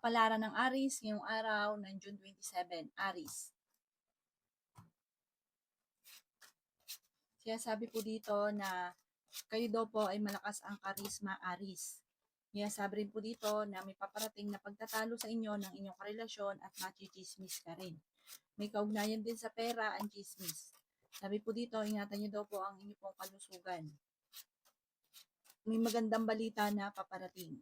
Kapalaran ng Aries ngayong araw ng June 27, Aries. Kaya sabi po dito na kayo daw po ay malakas ang karisma, Aries. Kaya sabi rin po dito na may paparating na pagtatalo sa inyo ng inyong karelasyon at machichismis ka rin. May kaugnayan din sa pera ang chismis. Sabi po dito, ingatan niyo daw po ang inyong pong kalusugan. May magandang balita na paparating.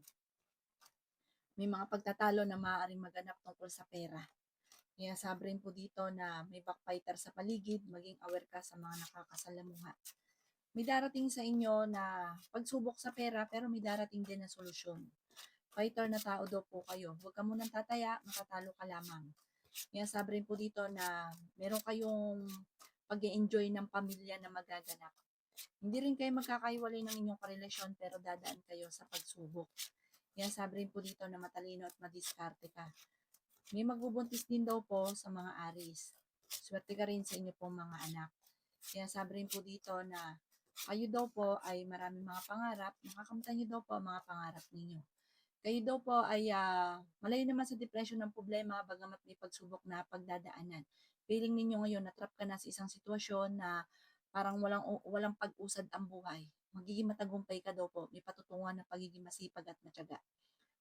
May mga pagtatalo na maaaring maganap tungkol sa pera. Kaya sabi rin po dito na may backbiter sa paligid, maging aware ka sa mga nakakasalamuha. May darating sa inyo na pagsubok sa pera pero may darating din na solusyon. Fighter na tao daw po kayo. Huwag ka munang tataya, matatalo ka lamang. Kaya sabi rin po dito na meron kayong pag-enjoy ng pamilya na magaganap. Hindi rin kayo magkakaiwalay ng inyong karelasyon pero dadaan kayo sa pagsubok. Kaya sabi rin po dito na matalino at madiskarte ka. May magbubuntis din daw po sa mga Aries. Swerte ka rin sa inyo pong mga anak. Kaya sabi rin po dito na kayo daw po ay maraming mga pangarap, makakamtan niyo daw po ang mga pangarap ninyo. Kayo daw po ay malayo naman sa depression ng problema bagamat may pagsubok na pagdadaanan. Feeling ninyo ngayon na trap ka na sa isang sitwasyon na parang walang pag-usad ang buhay. Magiging matagumpay ka daw po. May patutunguhan ng pagiging masipag at matyaga.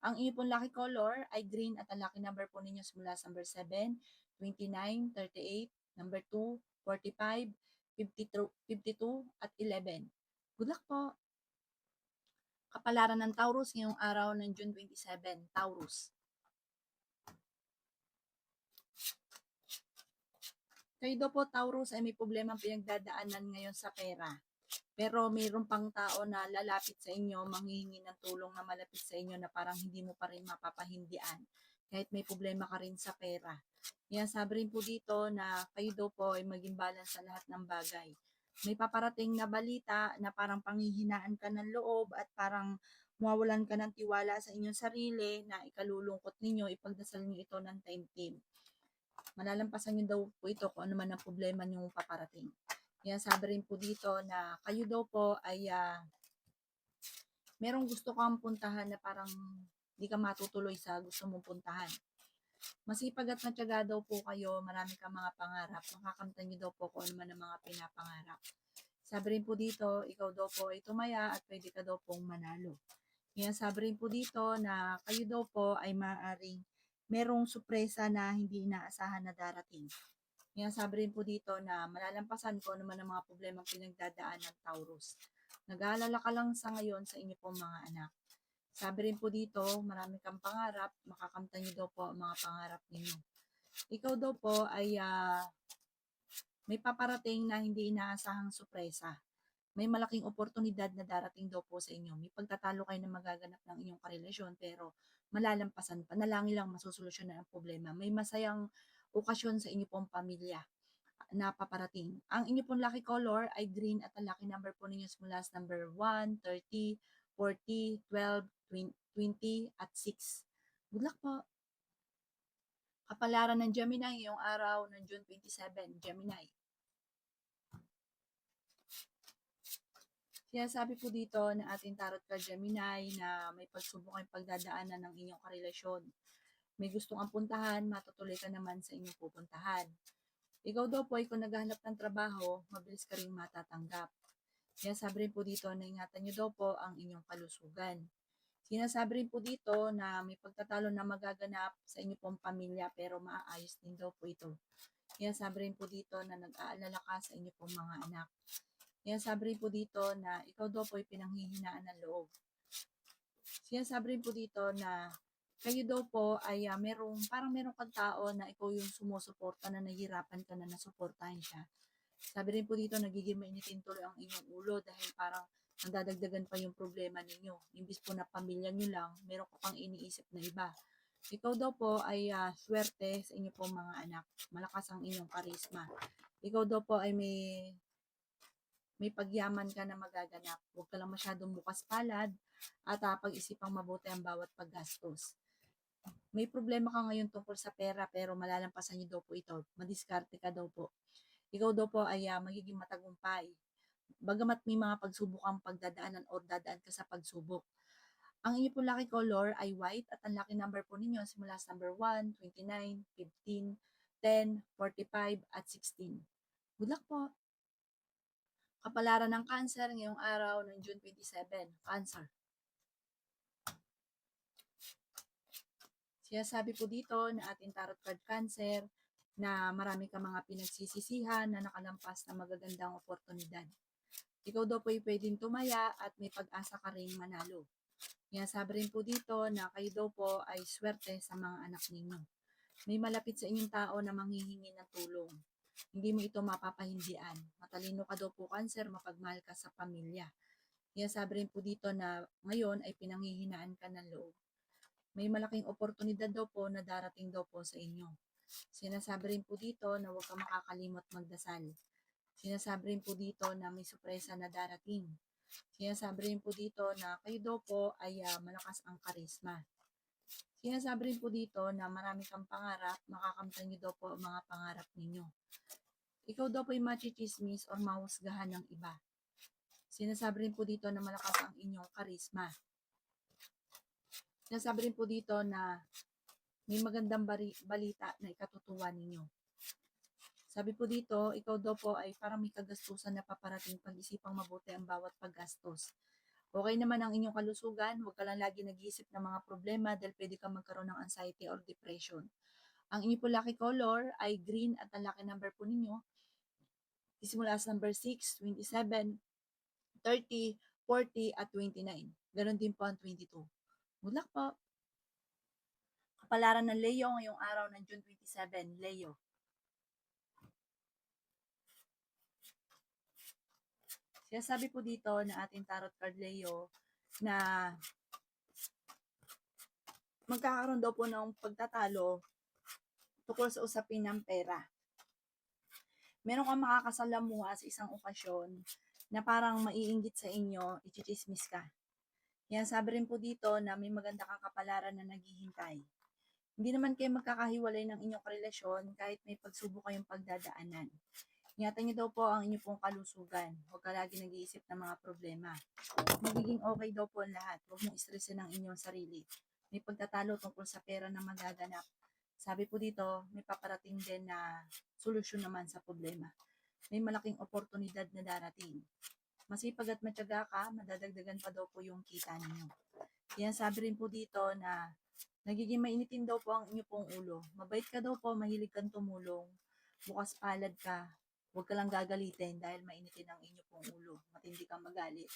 Ang inyong pong lucky color ay green at ang lucky number po ninyo simula sa number 7, 29, 38, number 2, 45, 52, at 11. Good luck po! Kapalaran ng Taurus ngayong araw ng June 27, Taurus. Kayo daw po, Taurus, ay may problema pinagdadaanan ngayon sa pera. Pero mayroon pang tao na lalapit sa inyo, manghihingi ng tulong na malapit sa inyo na parang hindi mo pa rin mapapahindian kahit may problema ka rin sa pera. Yan, sabi rin po dito na kayo daw po ay maging balance sa lahat ng bagay. May paparating na balita na parang panghihinaan ka ng loob at parang mawawalan ka ng tiwala sa inyong sarili na ikalulungkot ninyo, ipagdasal niyo ito ng taimtim. Malalampasan niyo daw po ito kung ano man ang problema niyo paparating. Kaya sabi rin po dito na kayo daw po ay merong gusto kang puntahan na parang hindi ka matutuloy sa gusto mong puntahan. Masipag at matyaga daw po kayo, marami kang mga pangarap. Makakamtan niyo daw po kung ano man ang mga pinapangarap. Sabi rin po dito, ikaw daw po ay tumaya at pwede ka daw pong manalo. Kaya sabi rin po dito na kayo daw po ay maaaring merong sorpresa na hindi inaasahan na darating. Kaya sabi rin po dito na malalampasan ko naman ang mga problemang pinagdadaan ng Taurus. Nag-aalala ka lang sa ngayon sa inyo pong mga anak. Sabi rin po dito, marami kang pangarap, makakamtan niyo daw po ang mga pangarap ninyo. Ikaw daw po ay may paparating na hindi inaasahang sorpresa. May malaking oportunidad na darating daw po sa inyo. May pagtatalo kayo na magaganap ng inyong karelasyon pero malalampasan pa. Nalangin lang masusolusyonan ang problema. May masayang okasyon sa inyo pong pamilya na paparating. Ang inyo pong lucky color ay green at ang lucky number po ninyo mula sa number 1, 30, 40, 12, 20, at 6. Good luck po! Kapalaran ng Gemini ngayong araw ng June 27, Gemini. Kaya sabi po dito ng ating tarot card Gemini na may pagsubok kayong pagdadaanan ng inyong karelasyon. May gustong ang puntahan, matutuloy ka naman sa inyong pupuntahan. Ikaw daw po ay kung naghahanap ng trabaho, mabilis ka rin matatanggap. Kaya sabi rin po dito na ingatan nyo daw po ang inyong kalusugan. Sinasabi rin po dito na may pagtatalo na magaganap sa inyong pong pamilya pero maaayos din daw po ito. Kaya sabi rin po dito na nag-aalala ka sa inyong pong mga anak. Kaya sabi rin po dito na ikaw daw po ay pinanghihinaan ng loob. Sinasabi rin po dito na kayo daw po ay parang merong kang tao na ikaw yung sumusuporta na nahihirapan ka na nasuportahan siya. Sabi rin po dito, nagiging mainitin tuloy ang inyong ulo dahil parang nadadagdagan pa yung problema ninyo. Imbis po na pamilya nyo lang, meron ka pang iniisip na iba. Ikaw daw po ay swerte sa inyo pong mga anak. Malakas ang inyong karisma. Ikaw daw po ay may pagyaman ka na magaganap. Huwag ka lang masyadong bukas palad at pag-isipang mabuti ang bawat paggastos. May problema ka ngayon tungkol sa pera pero malalampasan niyo daw po ito. Madiskarte ka daw po. Ikaw daw po ay magiging matagumpay. Bagamat may mga pagsubok ang pagdadaanan o dadaan ka sa pagsubok. Ang inyo po lucky color ay white at ang lucky number po ninyo simula sa number 1, 29, 15, 10, 45 at 16. Good luck po! Kapalaran ng Cancer ngayong araw ng June 27. Cancer. Sinasabi po dito na ating tarot card Cancer na marami ka mga pinagsisisihan na nakalampas na magagandang oportunidad. Ikaw daw po ay pwedeng tumaya at may pag-asa ka rin manalo. Sinasabi rin po dito na kayo daw po ay swerte sa mga anak ninyo. May malapit sa inyong tao na manghihingi ng tulong. Hindi mo ito mapapahindian. Matalino ka daw po Cancer, mapagmahal ka sa pamilya. Sinasabi rin po dito na ngayon ay pinanghihinaan ka ng loob. May malaking oportunidad daw po na darating daw po sa inyo. Sinasabi rin po dito na huwag ka makakalimot magdasal. Sinasabi rin po dito na may sorpresa na darating. Sinasabi rin po dito na kayo daw po ay malakas ang karisma. Sinasabi rin po dito na marami kang pangarap, makakamtan niyo daw po ang mga pangarap ninyo. Ikaw daw po ay machichismis or mahusgahan ng iba. Sinasabi rin po dito na malakas ang inyong karisma. Sinasabi rin po dito na may magandang balita na ikatutuwa ninyo. Sabi po dito, ikaw daw po ay parang may kagastusan na paparating, pag-isipang mabuti ang bawat paggastos. Okay naman ang inyong kalusugan, huwag ka lang lagi nag-iisip ng mga problema dahil pwede kang magkaroon ng anxiety or depression. Ang inyong po lucky color ay green at ang lucky number po ninyo isimula sa number 6, 27, 30, 40 at 29. Ganon din po ang 22. Good luck po! Kapalaran ng Leo ngayong araw ng June 27, Leo. Sinasabi po dito na ating tarot card Leo na magkakaroon daw po ng pagtatalo tungkol sa usapin ng pera. Meron kang makakasalamuha sa isang okasyon na parang maiinggit sa inyo, ichichismis ka. Sabi rin po dito na may maganda kang kapalaran na naghihintay. Hindi naman kayo magkakahiwalay ng inyong relasyon kahit may pagsubok kayong pagdadaanan. Ingatan niyo daw po ang inyong pong kalusugan. Huwag ka lagi nag-iisip ng mga problema. Magiging okay daw po ang lahat. Huwag mong stressin ang inyong sarili. May pagtatalo tungkol sa pera na magaganap. Sabi po dito, may paparating din na solusyon naman sa problema. May malaking oportunidad na darating. Masipag at matyaga ka, madadagdagan pa daw po yung kita ninyo. Sabi rin po dito na nagiging mainitin daw po ang inyong pong ulo. Mabait ka daw po, mahilig kang tumulong. Bukas palad ka. Huwag ka lang gagalitin dahil mainitin ang inyong pong ulo. Matindi kang magalit.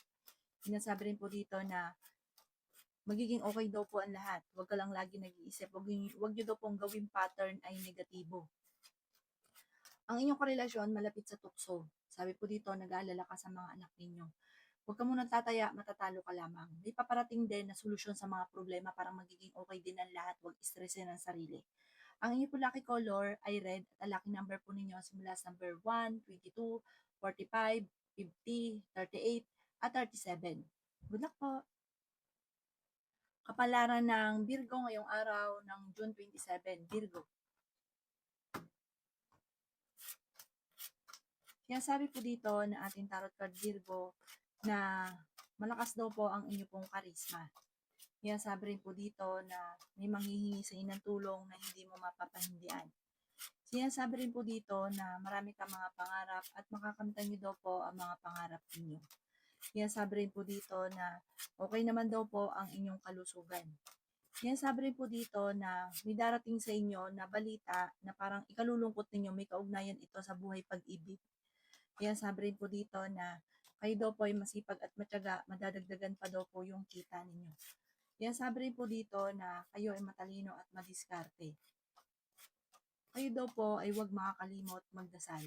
Sinasabi rin po dito na magiging okay daw po ang lahat. Huwag ka lang lagi nag-iisip. Huwag nyo daw pong gawing pattern ay negatibo. Ang inyong karelasyon malapit sa tukso. Sabi po dito, nag-aalala ka sa mga anak ninyo. Huwag ka munang tataya, matatalo ka lamang. May paparating din na solusyon sa mga problema para magiging okay din ang lahat. Huwag stressin ang sarili. Ang inyong po lucky color ay red at ang lucky number po ninyo simula sa number 1, 22, 45, 50, 38, at 37. Good luck po! Kapalaran ng Virgo ngayong araw ng June 27, Virgo. Sabi po dito na ating tarot card Virgo na malakas daw po ang inyo pong karisma. Sabi rin po dito na may manghihingi sa inyo ng tulong na hindi mo mapapahindian. Sinasabi rin po dito na marami kang mga pangarap at makakamtan niyo daw po ang mga pangarap ninyo. Sabi rin po dito na okay naman daw po ang inyong kalusugan. Sabi rin po dito na may darating sa inyo na balita na parang ikalulungkot ninyo, may kaugnayan ito sa buhay pag-ibig. Sabi rin po dito na kayo daw po ay masipag at matyaga, madadagdagan pa daw po yung kita ninyo. Sabi rin po dito na kayo ay matalino at madiskarte. Kayo daw po ay huwag makakalimot magdasal.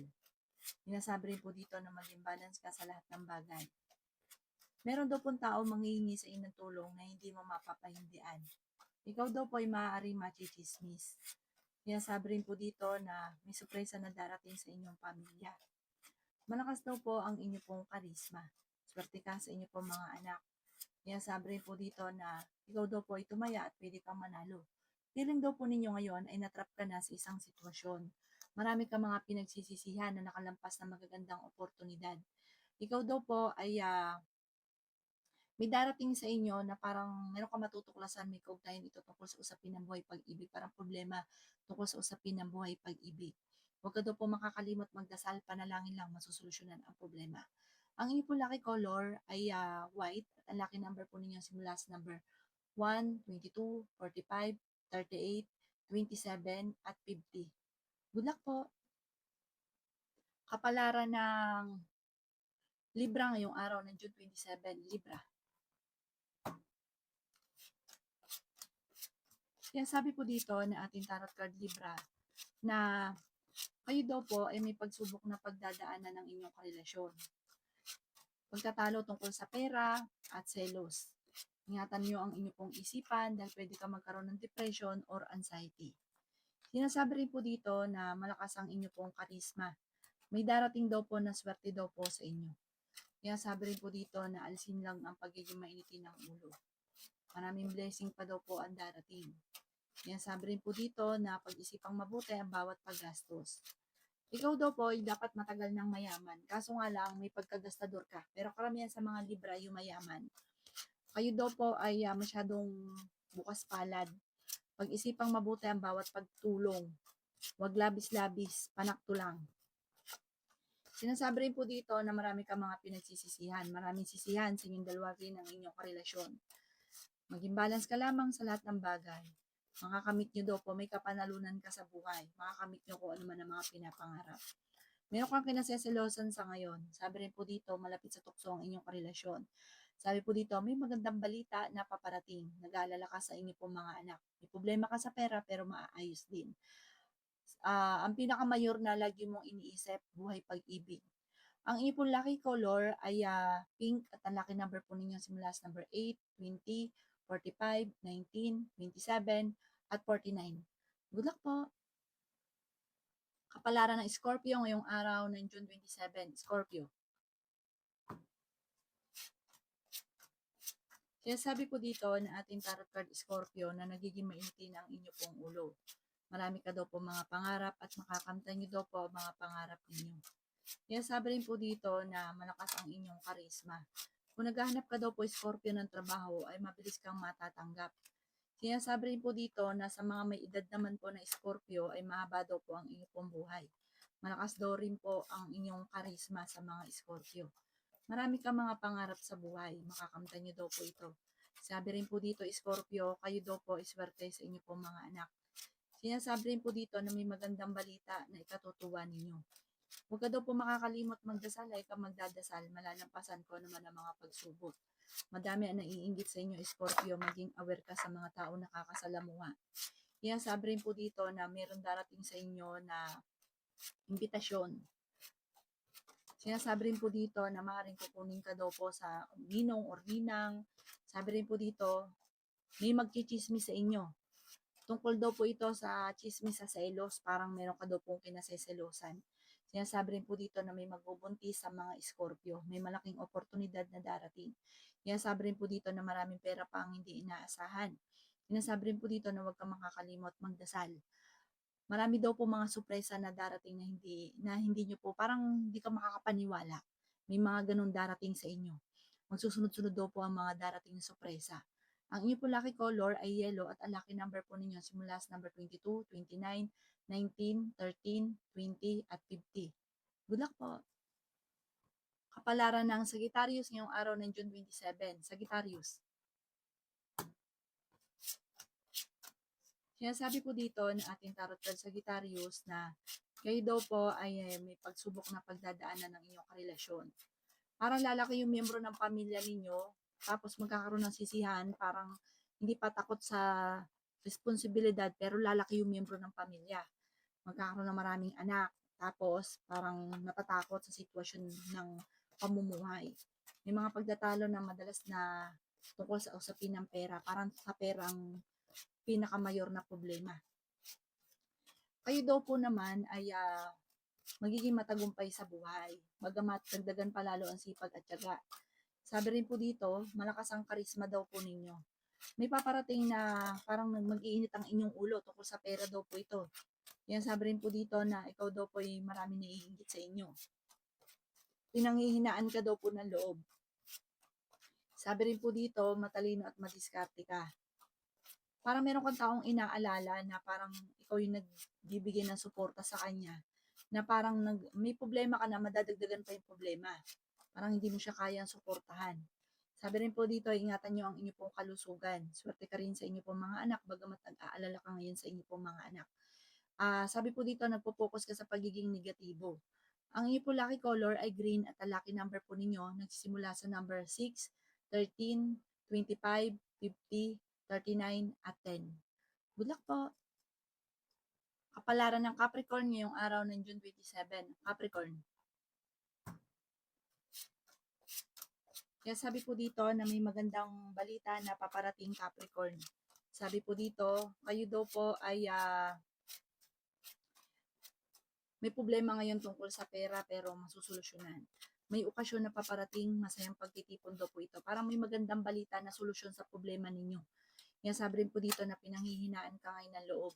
Sinasabi rin po dito na maging balance ka sa lahat ng bagay. Meron daw pong tao manghihingi sa inyo ng tulong na hindi mo mapapahindian. Ikaw daw po ay maaaring machichismis. Sabi rin po dito na may sorpresa na darating sa inyong pamilya. Malakas daw po ang inyo pong karisma. Swerte ka sa inyo pong mga anak. Sabi rin po dito na ikaw daw po ay tumaya at pwede kang manalo. Feeling daw po ninyo ngayon ay natrap ka na sa isang sitwasyon. Marami ka mga pinagsisisihan na nakalampas na magagandang oportunidad. Ikaw daw po ay may darating sa inyo na parang meron kang matutuklasan, may kaugnayan ito tungkol sa usapin ng buhay pag-ibig, parang problema tungkol sa usapin ng buhay pag-ibig. Huwag ka daw po makakalimot magdasal, panalangin lang, masosolusyonan ang problema. Ang inyong po lucky color ay white at ang lucky number po ninyo simula sa number 1, 22, 45, 38, 27, at 50. Good luck po! Kapalaran ng Libra ngayong araw ng June 27, Libra. Kaya sabi po dito na ating tarot card Libra na kayo daw po ay may pagsubok na pagdadaanan ng inyong karelasyon. Pagtatalo tungkol sa pera at selos. Ingatan niyo ang inyong pong isipan dahil pwede ka magkaroon ng depression or anxiety. Sinasabi rin po dito na malakas ang inyong pong karisma. May darating daw po na swerte daw po sa inyo. Kaya sabi rin po dito na alisin lang ang pagiging mainitin ng ulo. Maraming blessing pa daw po ang darating. Kaya sabi rin po dito na pag-isipang mabuti ang bawat paggastos. Ikaw daw po ay dapat matagal ng mayaman. Kaso nga lang may pagkagastador ka. Pero karamihan sa mga Libra yung mayaman. Kayo daw po ay masyadong bukas palad. Pag-isipang mabuti ang bawat pagtulong. Huwag labis-labis, panakto lang. Sinasabi rin po dito na marami ka mga pinagsisisihan. Maraming sisihan sa inyong dalawa rin ang inyong karelasyon. Maging balance ka lamang sa lahat ng bagay. Makakamit nyo daw po, may kapanalunan ka sa buhay. Makakamit nyo kung ano man ang mga pinapangarap. Meron kang kinaseselosan sa ngayon. Sabi rin po dito, malapit sa tukso ang inyong karelasyon. Sabi po dito, may magandang balita na paparating. Nag-aalala ka sa inyong pong mga anak. May problema ka sa pera pero maaayos din. Ang pinakamayor na lagi mong iniisip, buhay pag-ibig. Ang inyong pong lucky color ay pink at ang lucky number po ninyo simula sa number 8, 20, 45, 19, 27, at 49. Good luck po! Kapalaran ng Scorpio ngayong araw ng June 27. Scorpio. Kaya sabi po dito na ating tarot card Scorpio na nagiging mainitin ang inyo pong ulo. Marami ka daw po mga pangarap at makakamtan nyo daw po mga pangarap ninyo. Kaya sabi rin po dito na malakas ang inyong karisma. Kung naghahanap ka daw po Scorpio ng trabaho ay mabilis kang matatanggap. Kaya sabi rin po dito na sa mga may edad naman po na Scorpio ay mahaba daw po ang inyong pong buhay. Malakas daw rin po ang inyong karisma sa mga Scorpio. Marami kang mga pangarap sa buhay, makakamtan nyo daw po ito. Sabi rin po dito, Scorpio, kayo daw po iswerte sa inyo pong mga anak. Sinasabi rin po dito na may magandang balita na ikatutuwa ninyo. Huwag ka daw po makakalimot magdasal, ay ka magdadasal, malalampasan ko naman ang mga pagsubok. Madami ang naiinggit sa inyo, Scorpio, maging aware ka sa mga tao nakakasalamuha. Kaya sabi rin po dito na meron darating sa inyo na imbitasyon. Sinasabi rin po dito na maaaring kukunin ka daw po sa ninong or ninang. Sabi rin po dito, may magchichismis sa inyo. Tungkol daw po ito sa chismis sa selos, parang meron ka daw pong kinaseselosan. Sinasabi rin po dito na may magbubuntis sa mga Scorpio. May malaking oportunidad na darating. Sinasabi rin po dito na maraming pera pa ang hindi inaasahan. Sinasabi rin po dito na huwag kang makakalimot magdasal. Marami daw po mga sorpresa na darating na hindi nyo po, parang hindi ka makakapaniwala. May mga ganun darating sa inyo. Magsusunod-sunod daw po ang mga darating na sorpresa. Ang inyo po lucky color ay yellow at ang lucky number po ninyo simula sa number 22, 29, 19, 13, 20, at 50. Good luck po! Kapalaran ng Sagittarius ngayong araw ng June 27. Sagittarius. Sinasabi po dito ng ating tarot card Sagittarius na kayo daw po ay may pagsubok na pagdadaanan ng inyong karelasyon. Parang lalaki yung miyembro ng pamilya ninyo, tapos magkakaroon ng sisihan, parang hindi pa takot sa responsibilidad, pero lalaki yung miyembro ng pamilya. Magkakaroon ng maraming anak, tapos parang natatakot sa sitwasyon ng pamumuhay. May mga pagdatalo na madalas na tungkol sa usapin ng pera, parang sa perang pinakamayor na problema. Kayo daw po naman ay magiging matagumpay sa buhay. Bagamat dagdagan palalo ang sipag at tiyaga. Sabi rin po dito, malakas ang karisma daw po ninyo. May paparating na parang mag-iinit ang inyong ulo tungkol sa pera daw po ito. Yan sabi rin po dito na ikaw daw po ay maraming naiinggit sa inyo. Pinanghihinaan ka daw po ng loob. Sabi rin po dito, matalino at madiskarte ka. Parang meron kang taong inaalala na parang ikaw yung nagbibigay ng suporta sa kanya, na parang may problema ka na madadagdagan pa yung problema. Parang hindi mo siya kayang suportahan. Sabi rin po dito, ingatan nyo ang inyo pong kalusugan. Swerte ka rin sa inyo pong mga anak, bagamat nag-aalala ka ngayon sa inyo pong mga anak. Sabi po dito, nagpo-focus ka sa pagiging negatibo. Ang inyo po lucky color ay green at ang lucky number po ninyo nagsisimula sa number 6, 13, 25, 50, 39, at 10. Good luck po! Kapalaran ng Capricorn ngayong araw ng June 27. Capricorn. Kaya sabi po dito na may magandang balita na paparating Capricorn. Sabi po dito, kayo daw po ay may problema ngayon tungkol sa pera pero masusolusyonan. May okasyon na paparating, masayang pagtitipon daw po ito. Parang may magandang balita na solusyon sa problema ninyo. Kaya sabi rin po dito na pinanghihinaan ka ngayon ng loob.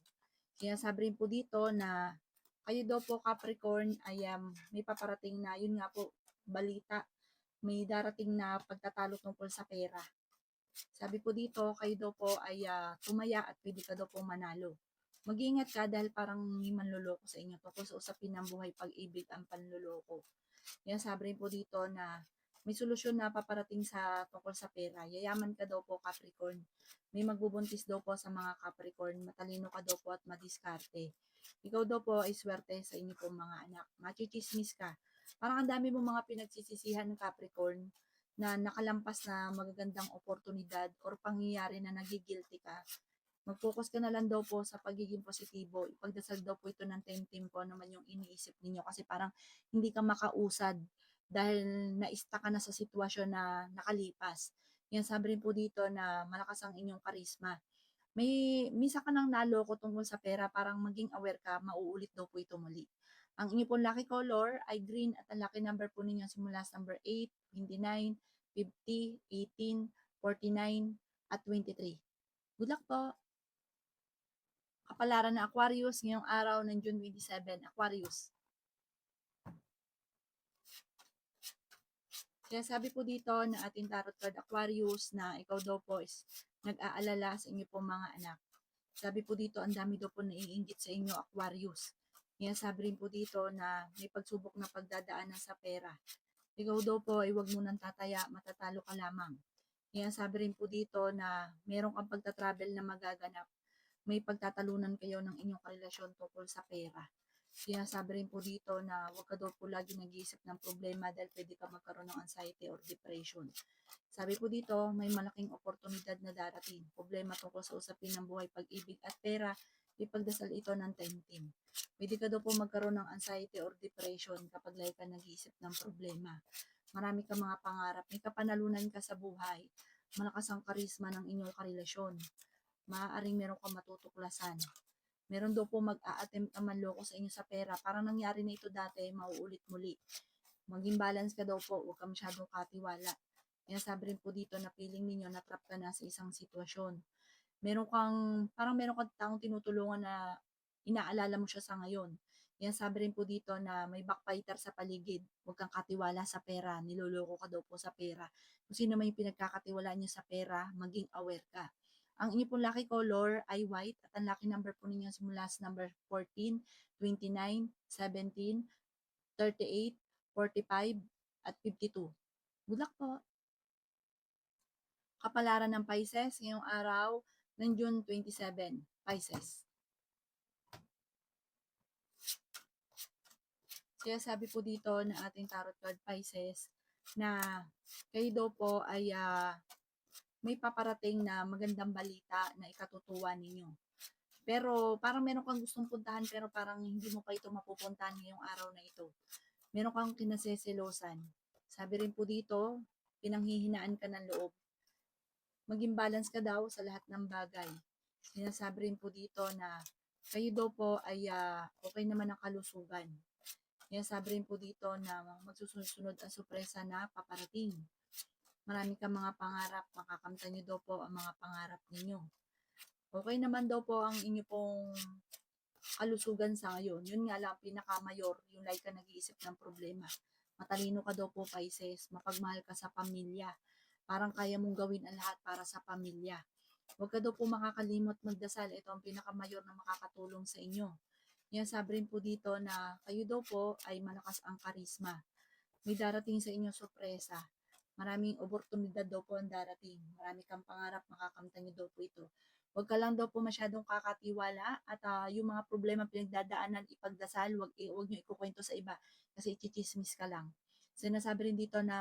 Kaya sabi rin po dito na kayo daw po Capricorn ay may paparating na, yun nga po, balita. May darating na pagtatalo tungkol sa pera. Sabi po dito, kayo daw po ay tumaya at pwede ka daw po manalo. Mag-iingat ka dahil parang may manloloko sa inyo tungkol sa usapin ng buhay, pag-ibig, ang panloloko. Yan sabi rin po dito na may solusyon na paparating sa tungkol sa pera. Yayaman ka daw po Capricorn. May magbubuntis daw po sa mga Capricorn. Matalino ka daw po at madiskarte. Ikaw daw po ay swerte sa inyo pong mga anak. Machichismis ka. Parang ang dami mong mga pinagsisisihan ng Capricorn na nakalampas na magagandang oportunidad or pangyayari na nagigilty ka. Mag-focus ka na lang daw po sa pagiging positibo. Ipagdasal daw po ito ng temtem po naman yung iniisip ninyo kasi parang hindi ka makausad dahil naista ka na sa sitwasyon na nakalipas. Yan sabi rin po dito na malakas ang inyong karisma. Misa ka nang naloko tungkol sa pera, parang maging aware ka, mauulit daw po ito muli. Ang inyo pong lucky color ay green at ang lucky number po ninyo simula sa number 8, 29, 50, 18, 49, at 23. Good luck po! Kapalaran ng Aquarius ngayong araw ng June 27. Aquarius. Kaya sabi po dito na ating tarot card Aquarius na ikaw daw po is nag-aalala sa inyo pong mga anak. Sabi po dito, ang dami daw po naiinggit sa inyo Aquarius. Kaya sabi rin po dito na may pagsubok na pagdadaanan sa pera. Ikaw daw po ay huwag mo nang tataya, matatalo ka lamang. Kaya sabi rin po dito na meron kang pagta-travel na magaganap. May pagtatalunan kayo ng inyong karelasyon tungkol sa pera. Kaya sabi rin po dito na huwag ka daw po lagi nag-iisip ng problema dahil pwede ka magkaroon ng anxiety or depression. Sabi po dito, may malaking oportunidad na darating. Problema tungkol sa usapin ng buhay, pag-ibig at pera, ipagdasal ito ng temtem. Pwede ka daw po magkaroon ng anxiety or depression kapag lagi ka nag-iisip ng problema. Marami ka mga pangarap, may kapanalunan ka sa buhay, malakas ang karisma ng inyong karelasyon. Maaaring meron kang matutuklasan. Meron daw po mag-a-attempt na manloko sa inyo sa pera. Parang nangyari na ito dati, mauulit muli. Maging balance ka daw po, huwag ka masyadong katiwala. Kaya sabi rin po dito na feeling ninyo na-trap ka na sa isang sitwasyon. Parang meron kang taong tinutulungan na inaalala mo siya sa ngayon. Yan sabi rin po dito na may backbiter sa paligid. Huwag kang katiwala sa pera. Niloloko ka daw po sa pera. Kung sino man yung pinagkakatiwalaan niyo sa pera, maging aware ka. Ang inyo pong lucky color ay white at ang lucky number po ninyo simula sa number 14, 29, 17, 38, 45, at 52. Good luck po! Kapalaran ng Pisces ngayong araw ng June 27. Pisces. Kaya sabi po dito ng ating tarot card Pisces na kayo daw po ay may paparating na magandang balita na ikatutuwa ninyo. Pero parang meron kang gustong puntahan pero parang hindi mo pa ito mapupuntahan ngayong araw na ito. Meron kang kinaseselosan. Sabi rin po dito, pinanghihinaan ka ng loob. Maging balance ka daw sa lahat ng bagay. Sinasabi rin po dito na kayo daw po ay okay naman ang kalusugan. Kaya sabi rin po dito na magsusunod ang sorpresa na paparating. Marami kang mga pangarap, makakamtan niyo daw po ang mga pangarap ninyo. Okay naman daw po ang inyo pong kalusugan sa ngayon. Yun nga lang, pinakamayor, yung like ka nag-iisip ng problema. Matalino ka daw po, Pisces. Mapagmahal ka sa pamilya. Parang kaya mong gawin ang lahat para sa pamilya. Huwag ka daw po makakalimot magdasal. Ito ang pinakamayor na makakatulong sa inyo. Yan sabi rin po dito na kayo daw po ay malakas ang karisma. May darating sa inyo sorpresa. Maraming oportunidad daw po ang darating. Marami kang pangarap, makakamtan niyo daw po ito. Huwag ka lang daw po masyadong kakatiwala at yung mga problema pinagdadaanan, ipagdasal, huwag niyo ikukwento sa iba kasi ichichismis ka lang. Sinasabi rin dito na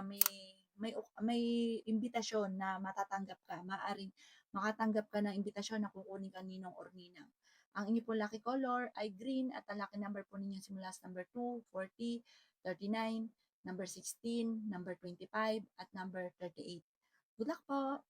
may imbitasyon na matatanggap ka. Maaring makatanggap ka ng imbitasyon na kukunin ka ninong or ninang. Ang inyo po lucky color ay green at ang lucky number po ninyo simula sa number 2, 40, 39, number 16, number 25, at number 38. Good luck po!